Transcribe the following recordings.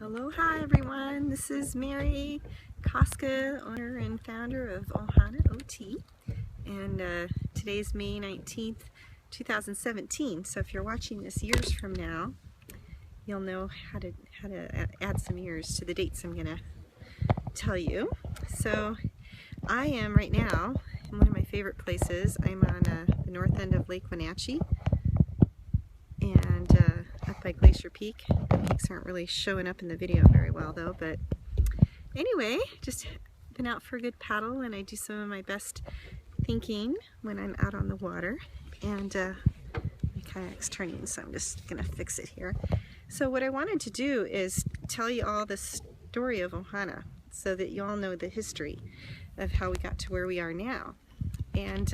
Aloha everyone, this is Mary Koska, owner and founder of Ohana OT, and today's May 19th, 2017, so if you're watching this years from now, you'll know how to add some years to the dates I'm going to tell you. So I am right now in one of my favorite places. I'm on the north end of Lake Wenatchee, and up by Glacier Peak. The peaks aren't really showing up in the video very well though, but anyway, just been out for a good paddle, and I do some of my best thinking when I'm out on the water. And my kayak's turning, so I'm just gonna fix it here. So what I wanted to do is tell you all the story of Ohana so that you all know the history of how we got to where we are now. And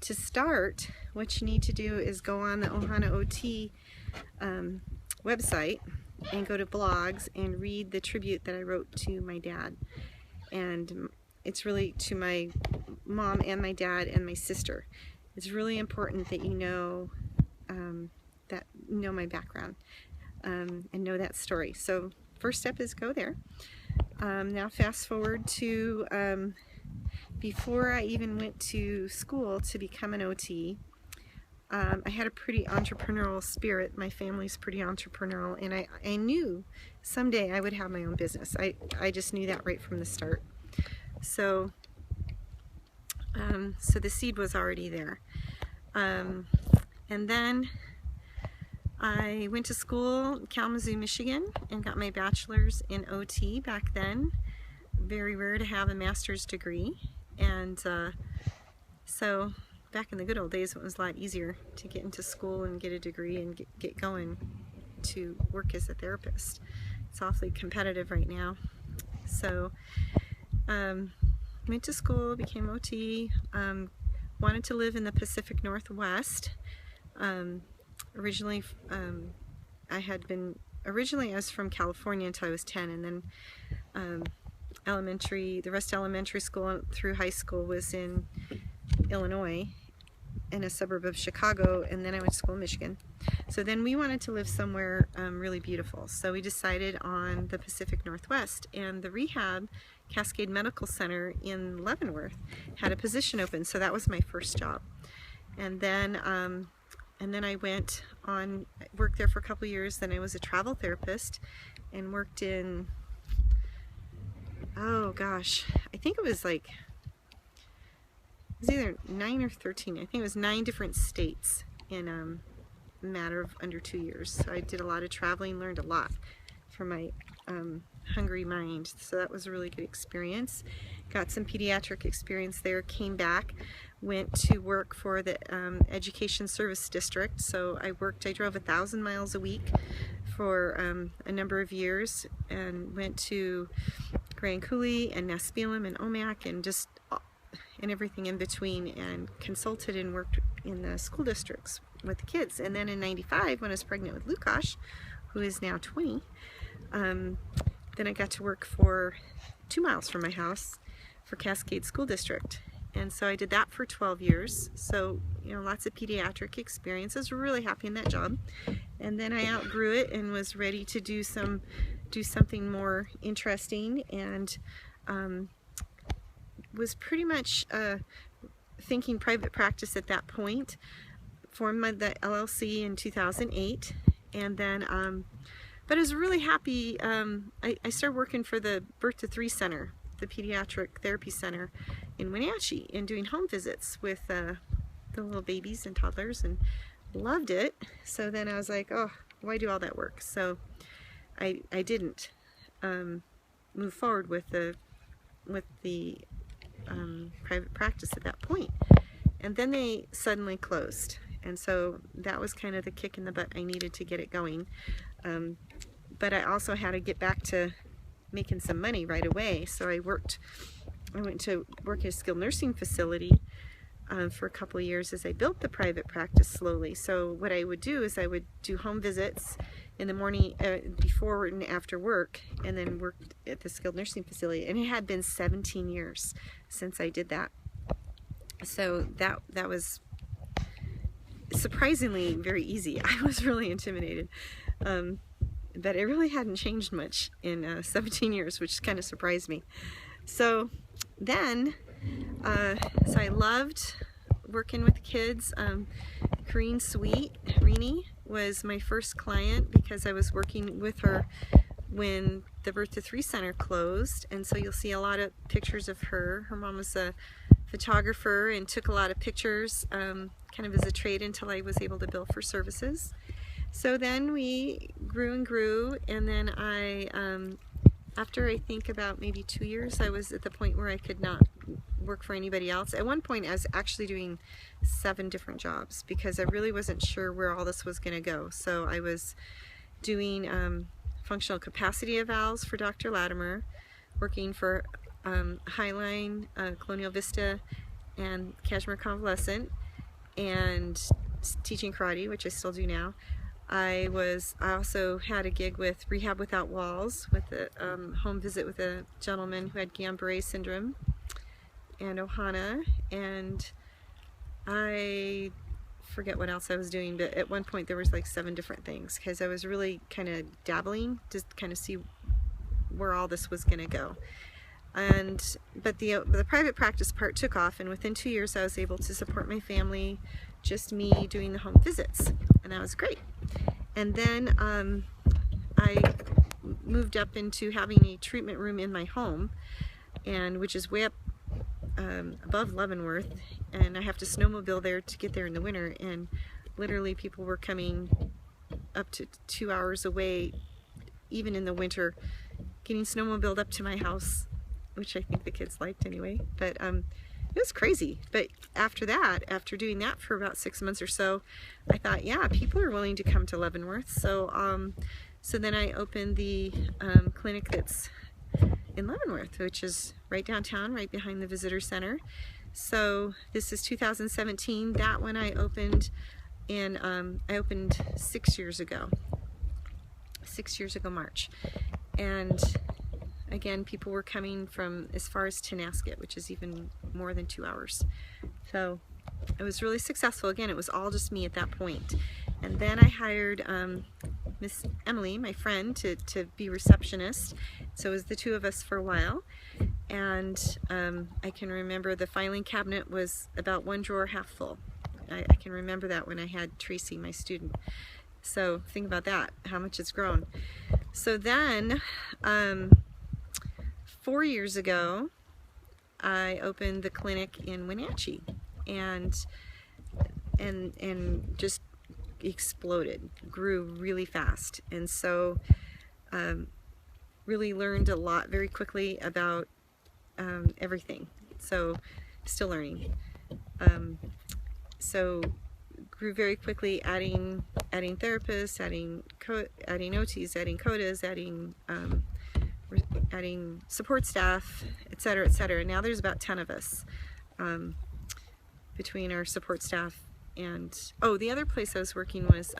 to start, what you need to do is go on the Ohana OT website and go to blogs and read the tribute that I wrote to my dad. And it's really to my mom and my dad and my sister. It's really important that you know my background and know that story. So first step is go there. Now fast forward to before I even went to school to become an OT. I had a pretty entrepreneurial spirit. My family's pretty entrepreneurial, and I knew someday I would have my own business. I just knew that right from the start. So so the seed was already there. And then I went to school in Kalamazoo, Michigan, and got my bachelor's in OT back then. Very rare to have a master's degree. And so back in the good old days, it was a lot easier to get into school and get a degree and get going to work as a therapist. It's awfully competitive right now. So went to school, became OT, wanted to live in the Pacific Northwest. Originally I was from California until I was 10, and then the rest of elementary school through high school was in Illinois, in a suburb of Chicago, and then I went to school in Michigan. So then we wanted to live somewhere really beautiful, so we decided on the Pacific Northwest, and the Rehab Cascade Medical Center in Leavenworth had a position open, so that was my first job. And then I went on, worked there for a couple years. Then I was a travel therapist and worked in, oh gosh, I think it was either 9 or 13. I think it was 9 different states in a matter of under 2 years. So I did a lot of traveling, learned a lot from my hungry mind. So that was a really good experience. Got some pediatric experience there, came back, went to work for the Education Service District. So I drove 1,000 miles a week for a number of years, and went to Grand Coulee and Nespelem and Omak and everything in between, and consulted and worked in the school districts with the kids. And then in '95, when I was pregnant with Lukash, who is now 20, then I got to work for 2 miles from my house for Cascade School District. And so I did that for 12 years. So, lots of pediatric experience. I was really happy in that job. And then I outgrew it and was ready to do something more interesting, and was pretty much thinking private practice at that point. Formed the LLC in 2008, and then but I was really happy. I started working for the Birth to 3 Center, the Pediatric Therapy Center in Wenatchee, and doing home visits with the little babies and toddlers, and loved it. So then I was like, oh, why do all that work? So I didn't move forward with the private practice at that point. And then they suddenly closed. And so that was kind of the kick in the butt I needed to get it going. But I also had to get back to making some money right away. So I went to work at a skilled nursing facility for a couple of years as I built the private practice slowly. So what I would do is I would do home visits in the morning, before and after work, and then worked at the skilled nursing facility. And it had been 17 years since I did that. So that was surprisingly very easy. I was really intimidated. but it really hadn't changed much in 17 years, which kind of surprised me. So then, so I loved working with kids. Corrine Sweet, Rini, was my first client because I was working with her when the Birth to 3 Center closed, and so you'll see a lot of pictures of her. Her mom was a photographer and took a lot of pictures kind of as a trade until I was able to bill for services. So then we grew and grew, and then I, after I think about maybe 2 years, I was at the point where I could not work for anybody else. At one point I was actually doing 7 different jobs because I really wasn't sure where all this was going to go. So I was doing functional capacity evals for Dr. Latimer, working for Highline, Colonial Vista, and Kashmir Convalescent, and teaching karate, which I still do now. I also had a gig with Rehab Without Walls, with a home visit with a gentleman who had Guillain-Barré syndrome, and Ohana, and I forget what else I was doing, but at one point there was like 7 different things because I was really kind of dabbling to kind of see where all this was going to go. But the private practice part took off, and within 2 years I was able to support my family, just me doing the home visits, and that was great. And then I moved up into having a treatment room in my home, and which is way up above Leavenworth, and I have to snowmobile there to get there in the winter, and literally people were coming up to 2 hours away, even in the winter, getting snowmobiled up to my house, which I think the kids liked anyway. But it was crazy. But after that, after doing that for about 6 months or so, I thought, yeah, people are willing to come to Leavenworth. So so then I opened the clinic that's in Leavenworth, which is right downtown, right behind the visitor center. So this is 2017. That one I opened in I opened 6 years ago. 6 years ago, March. And again, people were coming from as far as Tenasket, which is even more than 2 hours. So it was really successful. Again, it was all just me at that point. And then I hired Miss Emily, my friend, to be receptionist. So it was the 2 of us for a while. And I can remember the filing cabinet was about 1 drawer half full. I can remember that when I had Tracy, my student. So think about that, how much it's grown. So then 4 years ago, I opened the clinic in Wenatchee, and just exploded, grew really fast, and so really learned a lot very quickly about everything. So still learning. So grew very quickly, adding therapists, adding OTs, adding CODAs, adding support staff, etc., etc. And now there's about 10 of us between our support staff. And oh, the other place I was working was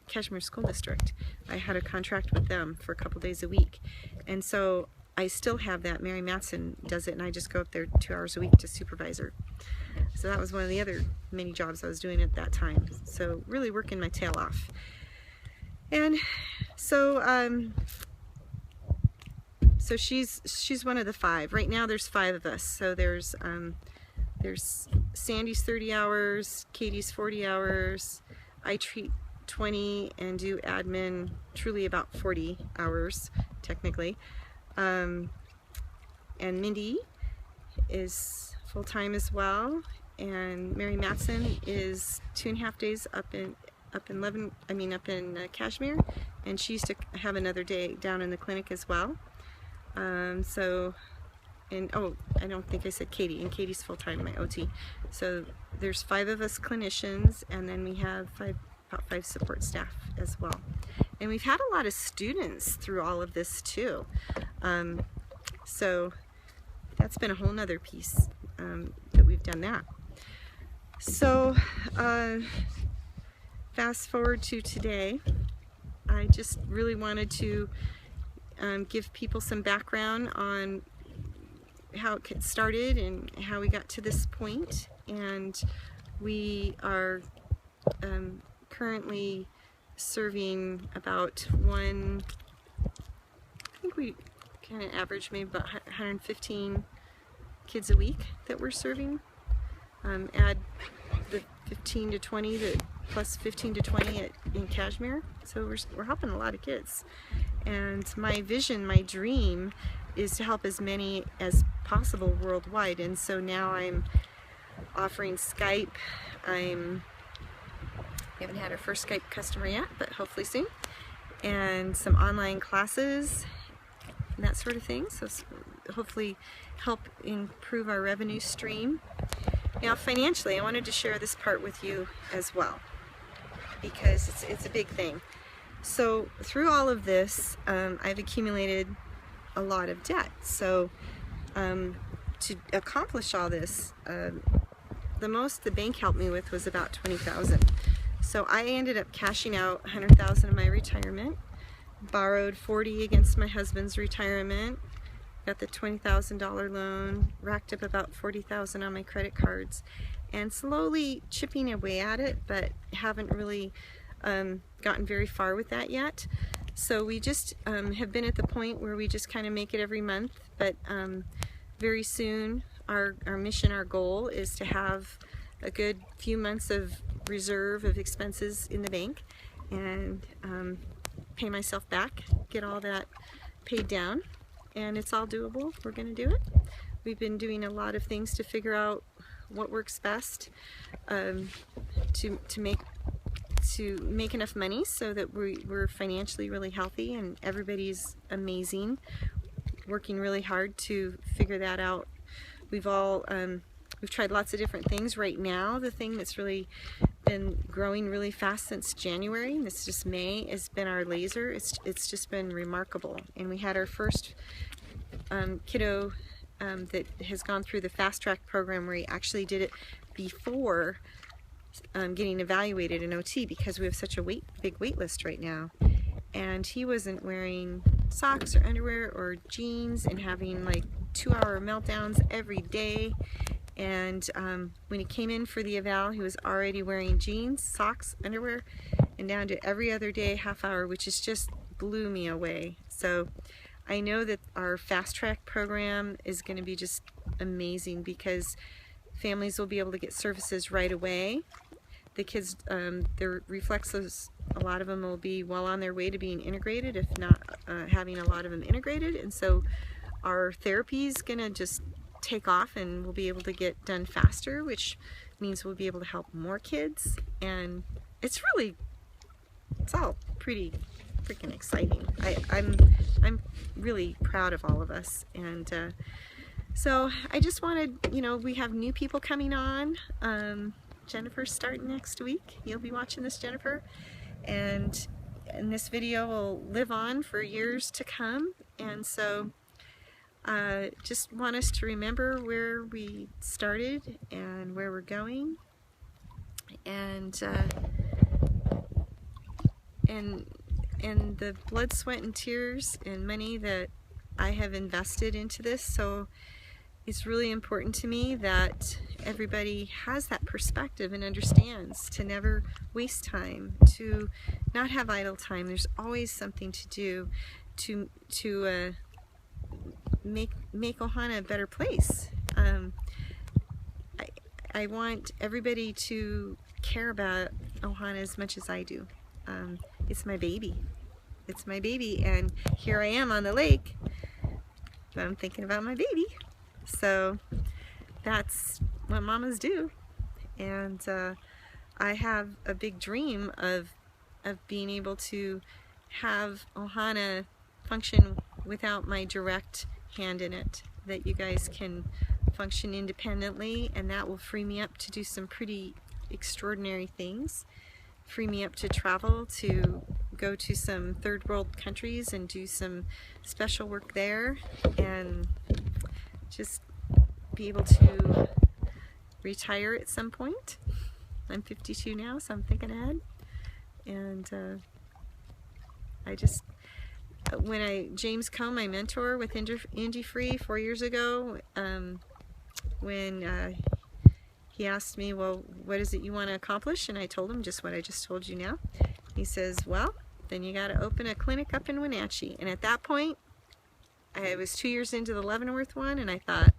Kashmir School District. I had a contract with them for a couple days a week, and so I still have that. Mary Matson does it, and I just go up there 2 hours a week to supervise her. So that was one of the other many jobs I was doing at that time. So really working my tail off. And so so she's one of the 5. Right now there's 5 of us. So there's Sandy's 30 hours, Katie's 40 hours, I treat 20 and do admin truly about 40 hours technically. And Mindy is full-time as well, and Mary Matson is 2.5 days up in Kashmir, and she used to have another day down in the clinic as well. So, and oh, I don't think I said Katie, and Katie's full-time, my OT. So there's 5 of us clinicians, and then we have about 5 support staff as well. And we've had a lot of students through all of this too. So that's been a whole nother piece that we've done that. So fast forward to today, I just really wanted to give people some background on how it started and how we got to this point. And we are currently serving about I think we kind of average maybe about 115 kids a week that we're serving. Add the 15 to 20 plus 15 to 20 in Kashmir, so we're helping a lot of kids. And my vision, my dream, is to help as many as possible worldwide. And so now I'm offering Skype. We haven't had our first Skype customer yet, but hopefully soon. And some online classes and that sort of thing. So hopefully help improve our revenue stream. Now financially, I wanted to share this part with you as well, because it's a big thing. So through all of this, I've accumulated a lot of debt. So to accomplish all this, the most the bank helped me with was about $20,000. So I ended up cashing out $100,000 of my retirement, borrowed $40,000 against my husband's retirement, got the $20,000 loan, racked up about $40,000 on my credit cards, and slowly chipping away at it, but haven't really gotten very far with that yet. So we just have been at the point where we just kind of make it every month, but very soon our mission, our goal is to have a good few months of reserve of expenses in the bank and pay myself back, get all that paid down, and it's all doable. We're going to do it. We've been doing a lot of things to figure out what works best to make enough money so that we're financially really healthy, and everybody's amazing, working really hard to figure that out. We've tried lots of different things. Right now, the thing that's really been growing really fast since January, and it's just May, has been our laser. It's just been remarkable. And we had our first kiddo that has gone through the fast track program, where he actually did it before getting evaluated in OT, because we have such a big wait list right now. And he wasn't wearing socks or underwear or jeans and having like 2-hour meltdowns every day. And when he came in for the eval, he was already wearing jeans, socks, underwear, and down to every other day, half-hour, which is just blew me away. So I know that our fast track program is going to be just amazing, because families will be able to get services right away. The kids, their reflexes, a lot of them will be well on their way to being integrated, if not having a lot of them integrated. And so our therapy is going to just take off, and we'll be able to get done faster, which means we'll be able to help more kids. And it's all pretty freaking exciting. I'm really proud of all of us. And so I just wanted, we have new people coming on. Jennifer's starting next week. You'll be watching this, Jennifer. And this video will live on for years to come. And so just want us to remember where we started and where we're going, and the blood, sweat, and tears and money that I have invested into this. So it's really important to me that everybody has that perspective and understands to never waste time, to not have idle time. There's always something to do to make Ohana a better place. I want everybody to care about Ohana as much as I do. It's my baby. It's my baby, and here I am on the lake, but I'm thinking about my baby. So that's what mamas do. And I have a big dream of being able to have Ohana function without my direct hand in it, that you guys can function independently, and that will free me up to do some pretty extraordinary things, free me up to travel, to go to some third world countries and do some special work there, and just be able to retire at some point. I'm 52 now, so I'm thinking ahead. And James Coe, my mentor with Indie Free 4 years ago, when he asked me, well, what is it you want to accomplish? And I told him just what I just told you now. he says, well, then you got to open a clinic up in Wenatchee. And at that point, I was 2 years into the Leavenworth one, and I thought,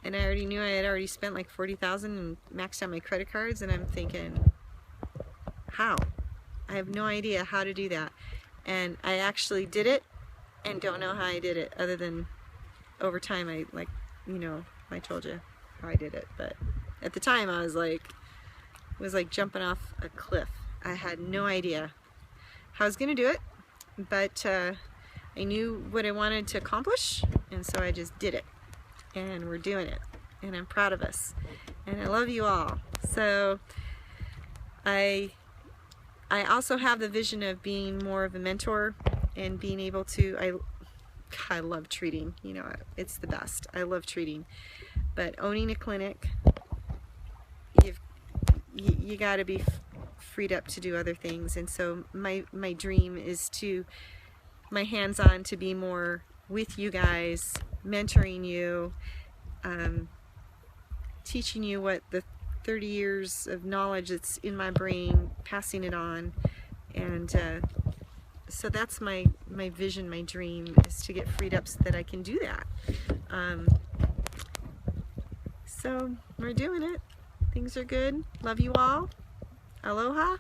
and I already knew I had already spent like $40,000 and maxed out my credit cards, and I'm thinking, how? I have no idea how to do that. And I actually did it and don't know how I did it, other than over time I told you how I did it. But at the time I was like jumping off a cliff. I had no idea how I was gonna do it, but I knew what I wanted to accomplish, and so I just did it. And we're doing it, and I'm proud of us, and I love you all. So I also have the vision of being more of a mentor and being able to, I love treating, you know, it's the best. I love treating, but owning a clinic, you got to be freed up to do other things. And so my dream is to, my hands-on, to be more with you guys, mentoring you, teaching you what the 30 years of knowledge that's in my brain, passing it on. And so that's my vision, my dream, is to get freed up so that I can do that. So we're doing it. Things are good. Love you all. Aloha.